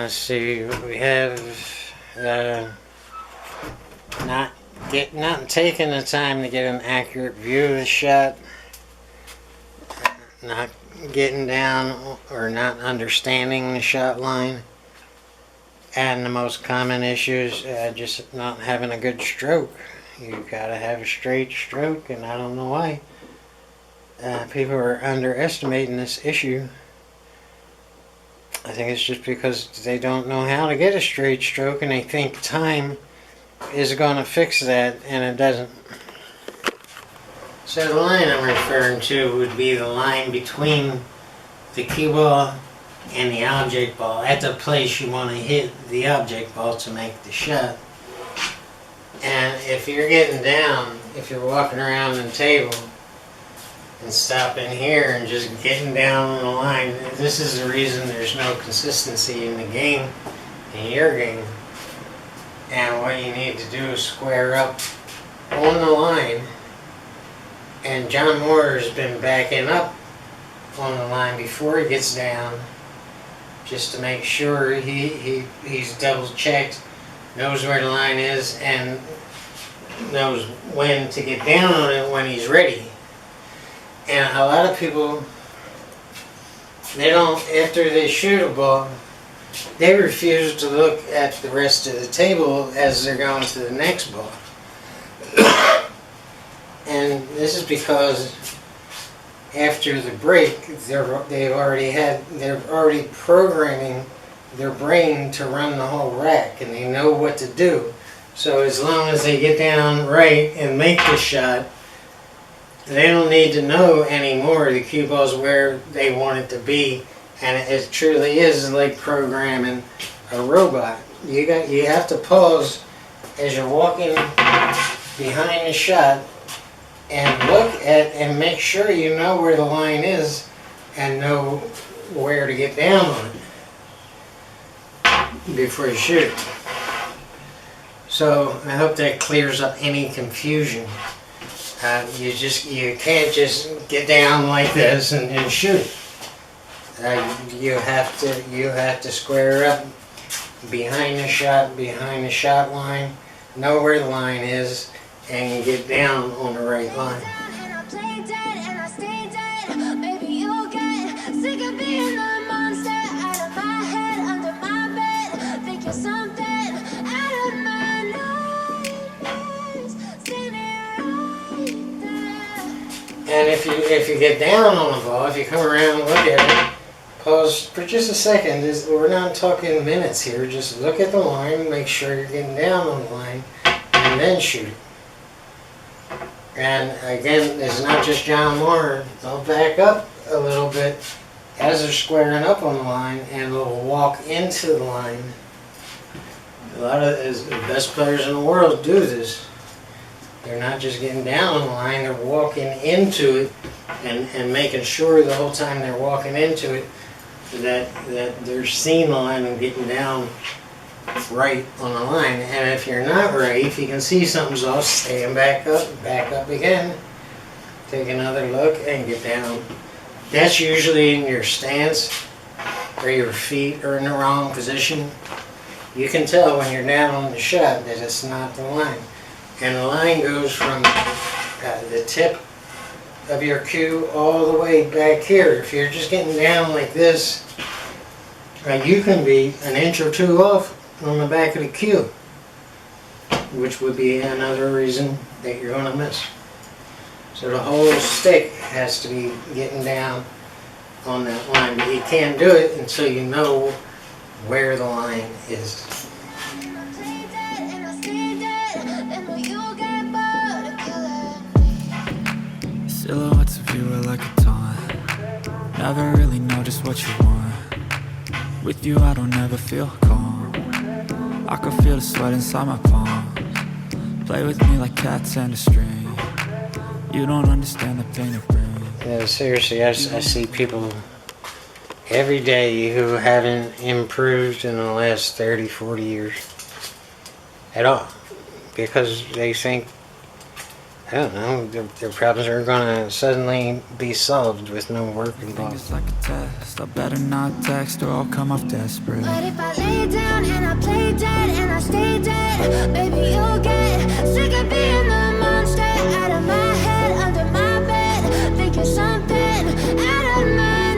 Let's see, we have not taking the time to get an accurate view of the shot, not getting down or not understanding the shot line, and the most common issues, just not having a good stroke. You gotta have a straight stroke, and I don't know why. People are underestimating this issue. I think it's just because they don't know how to get a straight stroke, and they think time is going to fix that, and it doesn't. So the line I'm referring to would be the line between the cue ball and the object ball, at the place you want to hit the object ball to make the shot. And if you're getting down, if you're walking around the table and stopping here and just getting down on the line, this is the reason there's no consistency in the game, in your game. And what you need to do is square up on the line. And John Moore has been backing up on the line before he gets down, just to make sure he's double checked, knows where the line is, and knows when to get down on it when he's ready. And a lot of people, they don't, after they shoot a ball, they refuse to look at the rest of the table as they're going to the next ball. And this is because after the break, they're already programming their brain to run the whole rack, and they know what to do. So as long as they get down right and make the shot, they don't need to know anymore the cue ball's where they want it to be, and it truly is like programming a robot. You have to pause as you're walking behind the shot and look at and make sure you know where the line is and know where to get down on it before you shoot. So I hope that clears up any confusion. You can't just get down like this and shoot. You have to square up behind the shot line, know where the line is, and get down on the right line. And if you get down on the ball, if you come around and look at it, pause for just a second. We're not talking minutes here. Just look at the line, make sure you're getting down on the line, and then shoot. And again, it's not just John Moore. They'll back up a little bit as they're squaring up on the line, and they'll walk into the line. A lot of the best players in the world do this. They're not just getting down on the line, they're walking into it and making sure the whole time they're walking into it that they're seeing the line and getting down right on the line. And if you're not right, if you can see something's off, stand back up again, take another look and get down. That's usually in your stance or your feet are in the wrong position. You can tell when you're down on the shot that it's not the line. And the line goes from the tip of your cue all the way back here. If you're just getting down like this, you can be an inch or two off on the back of the cue, which would be another reason that you're going to miss. So the whole stick has to be getting down on that line, but you can't do it until you know where the line is. Silhouettes of you are like a taunt. Never really know just what you want. With you I don't ever feel calm. I can feel the sweat inside my palms. Play with me like cats and a string. You don't understand the pain it brings. Yeah, seriously, I see people every day who haven't improved in the last 30, 40 years at all. Because they think I don't know, their problems are gonna suddenly be solved with no work I think involved. it's like a test. I better not text or I'll come off desperate. But if I lay down and I play dead and I stay dead, baby, you'll get sick of being the monster out of my head, under my bed, thinking something out of my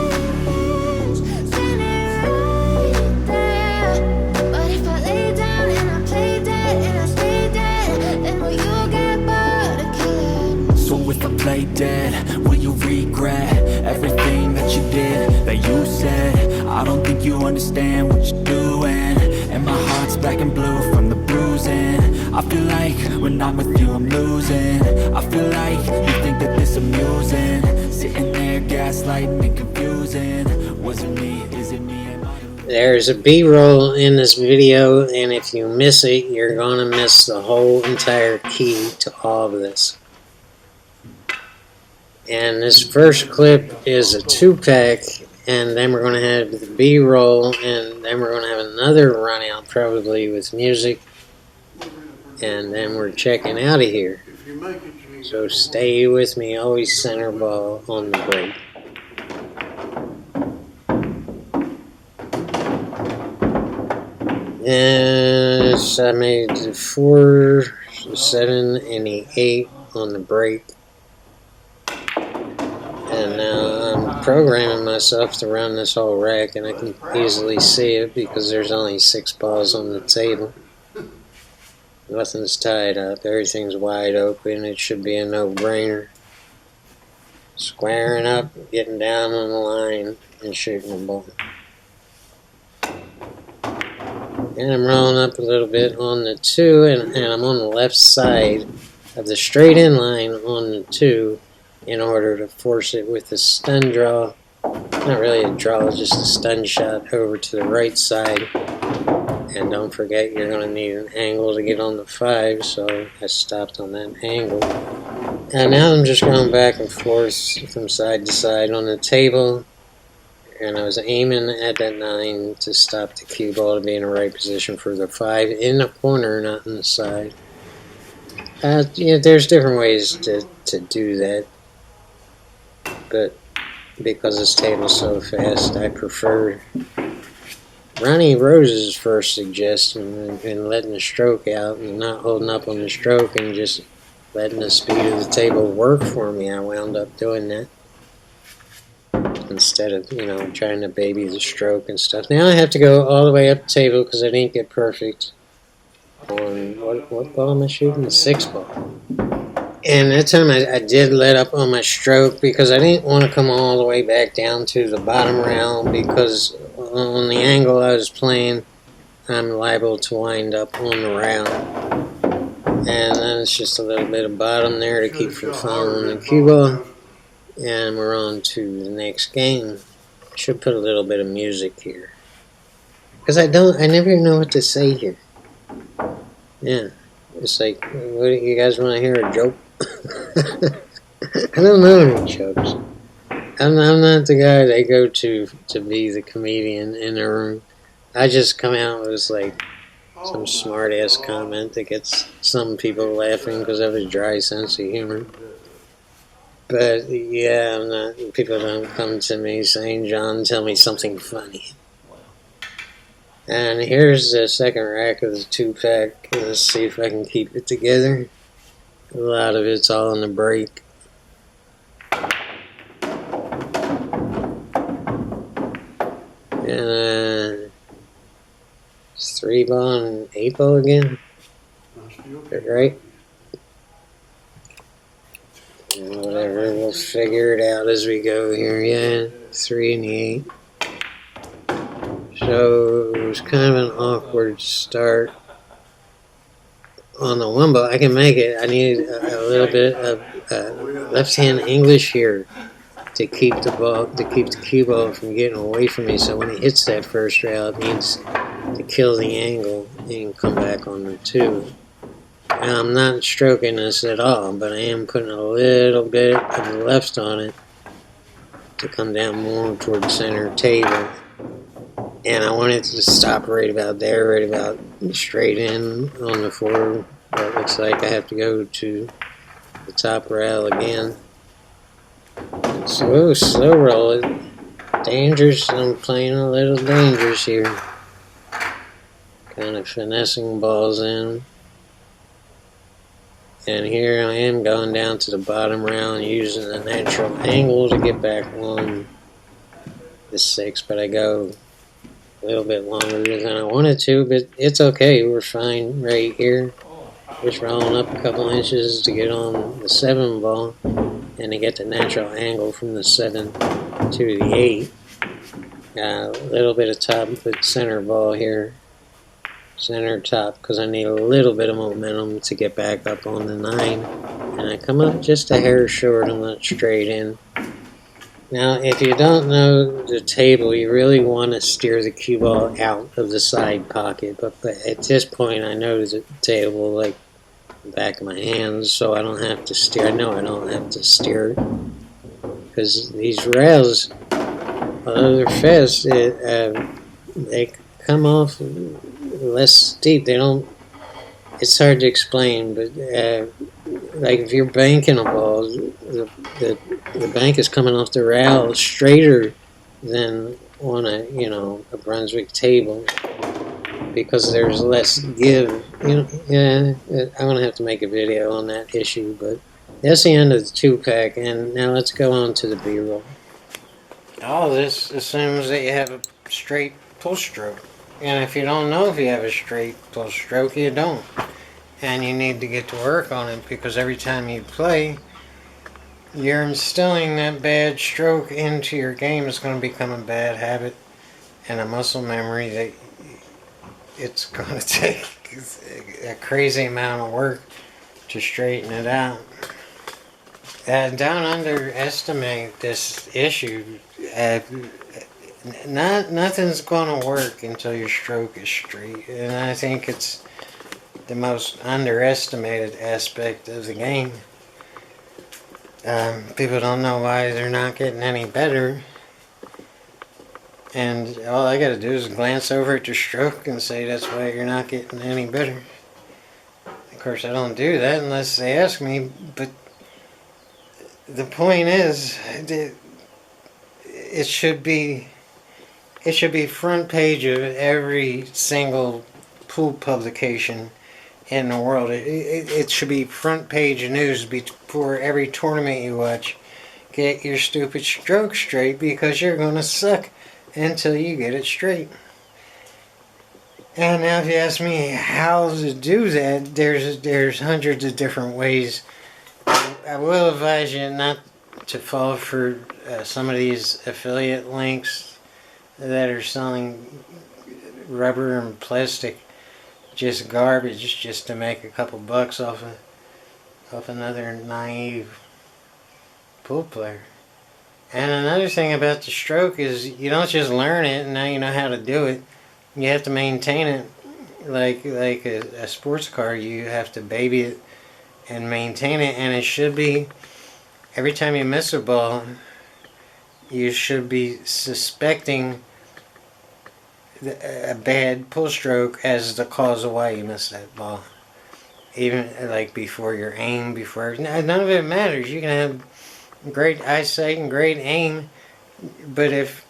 nightmares, standing right there. But if I lay down and I play dead and I stay dead, then will you get bored of killing? So if I play dead, will you regret everything that you did, that you said? I don't think you understand what you're doing, and my heart's black and blue from the bruising. I feel like when I'm with you I'm losing. I feel like you think that this amusing, sitting there gaslighting and confusing. Was it me? Is it me? Am I the... There's a B-roll in this video, and if you miss it, you're gonna miss the whole entire key to all of this. And this first clip is a 2-pack, and then we're going to have the B-roll, and then we're going to have another run out probably with music, and then we're checking out of here. So stay with me, always center ball on the break. And I made the 4, 7, and the 8 on the break. And now I'm programming myself to run this whole rack, and I can easily see it because there's only 6 balls on the table. Nothing's tied up, everything's wide open, it should be a no-brainer. Squaring up, getting down on the line, and shooting the ball. And I'm rolling up a little bit on the 2, and I'm on the left side of the straight-in line on the 2, in order to force it with a stun draw. Not really a draw, just a stun shot over to the right side. And don't forget, you're going to need an angle to get on the 5, so I stopped on that angle. And now I'm just going back and forth from side to side on the table. And I was aiming at that 9 to stop the cue ball to be in the right position for the 5 in the corner, not in the side. Yeah, there's different ways to do that. But because this table's so fast, I prefer Ronnie Rose's first suggestion and letting the stroke out and not holding up on the stroke and just letting the speed of the table work for me. I wound up doing that instead of, trying to baby the stroke and stuff. Now I have to go all the way up the table because I didn't get perfect on, what ball am I shooting? The 6 ball. And that time I did let up on my stroke because I didn't want to come all the way back down to the bottom round, because on the angle I was playing, I'm liable to wind up on the round. And then it's just a little bit of bottom there to keep from falling the cue ball. And we're on to the next game. Should put a little bit of music here, because I never know what to say here. Yeah, it's like, what, you guys want to hear a joke? I don't know any jokes. I'm not the guy they go to be the comedian in the room. I just come out with like some smart ass comment that gets some people laughing because I have a dry sense of humor. But yeah, I'm not. People don't come to me saying, "John, tell me something funny." And here's the second rack of the 2-pack. Let's see if I can keep it together. A lot of it's all in the break. And it's 3 ball and 8 ball again. Right? And whatever, we'll figure it out as we go here. Yeah, 3 and the 8. So it was kind of an awkward start on the 1 ball. I can make it. I need a little bit of left-hand English here to keep the cue ball from getting away from me. So when it hits that first rail, it means to kill the angle and come back on the 2. And I'm not stroking this at all, but I am putting a little bit of left on it to come down more toward the center table. And I want it to stop right about there, right about straight in on the 4. But it looks like I have to go to the top rail again. Slow roll it. Dangerous, I'm playing a little dangerous here. Kind of finessing balls in. And here I am going down to the bottom round using the natural angle to get back on the 6, but I go a little bit longer than I wanted to, but it's okay, we're fine right here. Just rolling up a couple inches to get on the 7 ball and to get the natural angle from the 7 to the 8. Got a little bit of top with center ball here. Center top, because I need a little bit of momentum to get back up on the 9. And I come up just a hair short and let straight in. Now, if you don't know the table, you really want to steer the cue ball out of the side pocket. But at this point, I know the table like the back of my hands, so I don't have to steer. I know I don't have to steer it. Because these rails, although they're fast, they come off less steep. They don't. It's hard to explain, but like if you're banking a ball, the bank is coming off the rail straighter than on a Brunswick table because there's less give. I'm gonna have to make a video on that issue, but that's the end of the 2-pack, and now let's go on to the B-roll. All this assumes that you have a straight pull stroke. And if you don't know if you have a straight pull stroke, you don't. And you need to get to work on it, because every time you play, you're instilling that bad stroke into your game. It's going to become a bad habit and a muscle memory that it's going to take a crazy amount of work to straighten it out. Don't underestimate this issue. Nothing's going to work until your stroke is straight, and I think it's the most underestimated aspect of the game. People don't know why they're not getting any better, and all I gotta do is glance over at your stroke and say that's why you're not getting any better. Of course, I don't do that unless they ask me, but the point is that it should be front page of every single pool publication in the world. It should be front page news before every tournament you watch. Get your stupid stroke straight, because you're going to suck until you get it straight. And now if you ask me how to do that, there's hundreds of different ways. I will advise you not to fall for some of these affiliate links that are selling rubber and plastic, just garbage, just to make a couple bucks off another naive pool player. And another thing about the stroke is you don't just learn it and now you know how to do it. You have to maintain it like a sports car. You have to baby it and maintain it, and it should be, every time you miss a ball, you should be suspecting a bad pull stroke as the cause of why you missed that ball. Even like before your aim, none of it matters. You can have great eyesight and great aim, but if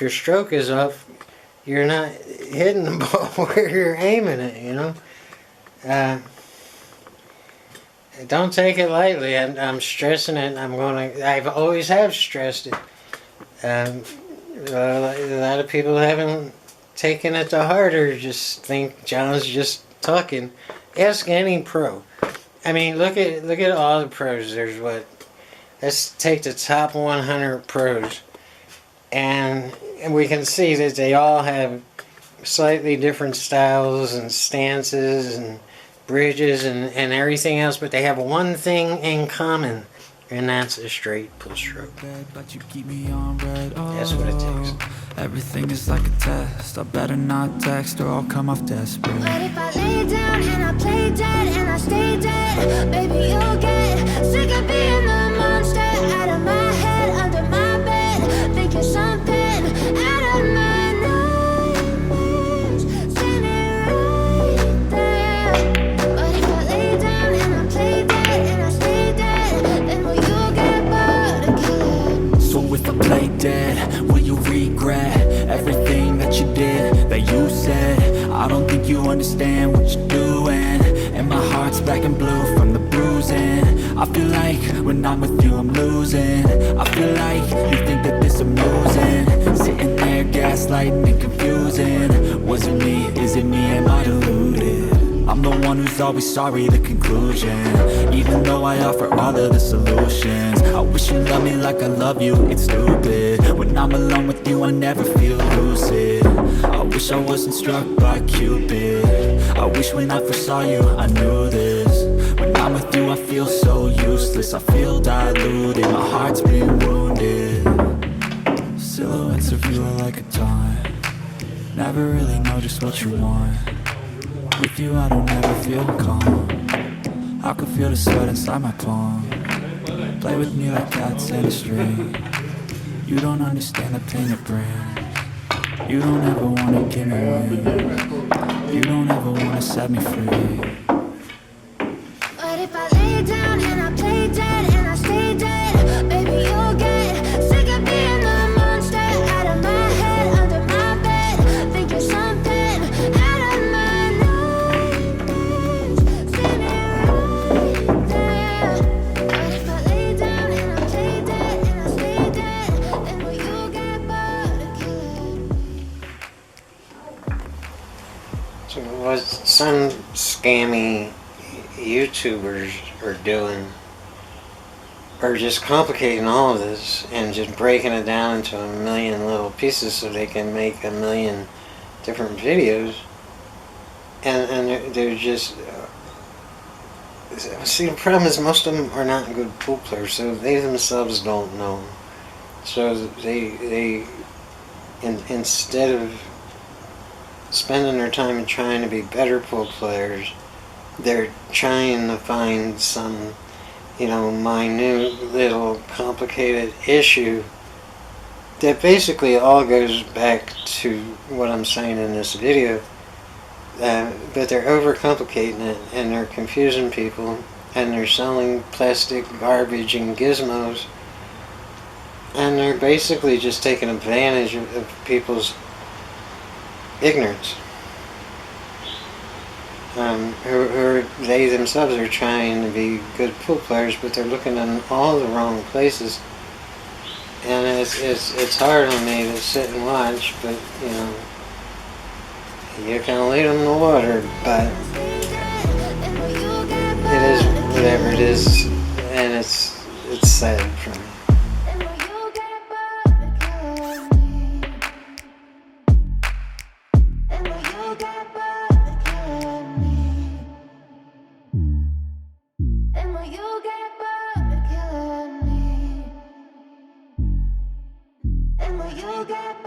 your stroke is off, you're not hitting the ball where you're aiming it, Don't take it lightly. I'm stressing it. I've always have stressed it. A lot of people haven't taken it to heart, or just think John's just talking. Ask any pro. I mean, look at all the pros. There's let's take the top 100 pros, and we can see that they all have slightly different styles and stances and bridges and everything else, but they have one thing in common, and that's a straight pull stroke. But you keep me on red. That's what it takes. Everything is like a test. I better not text or I'll come off desperate. But if I lay down and I play dead and I stay dead, baby, you'll get sick of being the monster out of my head, under my bed, thinking something out of my nightmares, standing right there. But if I lay down and I play dead and I stay dead, think you understand what you're doing. And my heart's black and blue from the bruising. I feel like when I'm with you I'm losing. I feel like you think that this amusing. Sitting there gaslighting and confusing. Was it me? Is it me? Am I deluded? I'm the one who's always sorry, the conclusion. Even though I offer all of the solutions. I wish you loved me like I love you, it's stupid. When I'm alone with you I never feel lucid. I wish I wasn't struck by Cupid. I wish when I first saw you I knew this. When I'm with you I feel so useless. I feel diluted, my heart's been wounded. Silhouettes of you are like a taunt. Never really know just what you want. With you I don't ever feel calm. I can feel the sweat inside my palm. Play with me like cats in a string. You don't understand the pain it brings. You don't ever wanna give me wings. You don't ever wanna set me free. But if I lay down and I play dead and I stay dead, baby you'll get sick of being the monster out of my head, under my bed, thinking something out of my nightmares. See me right there. But if I lay down and I play dead and I stay dead, then will you get bored of killing me? So what some scammy YouTubers are doing are just complicating all of this and just breaking it down into a million little pieces so they can make a million different videos, and they're just see, the problem is most of them are not good pool players, so they themselves don't know. So they instead of spending their time trying to be better pool players, they're trying to find some, minute little complicated issue that basically all goes back to what I'm saying in this video. But they're overcomplicating it, and they're confusing people, and they're selling plastic garbage and gizmos, and they're basically just taking advantage of people's ignorance. Who they themselves are trying to be good pool players, but they're looking in all the wrong places, and it's hard on me to sit and watch, but you can lead them in the water, but it is whatever it is, and it's sad for me. And will you get bored of killing me? And will you get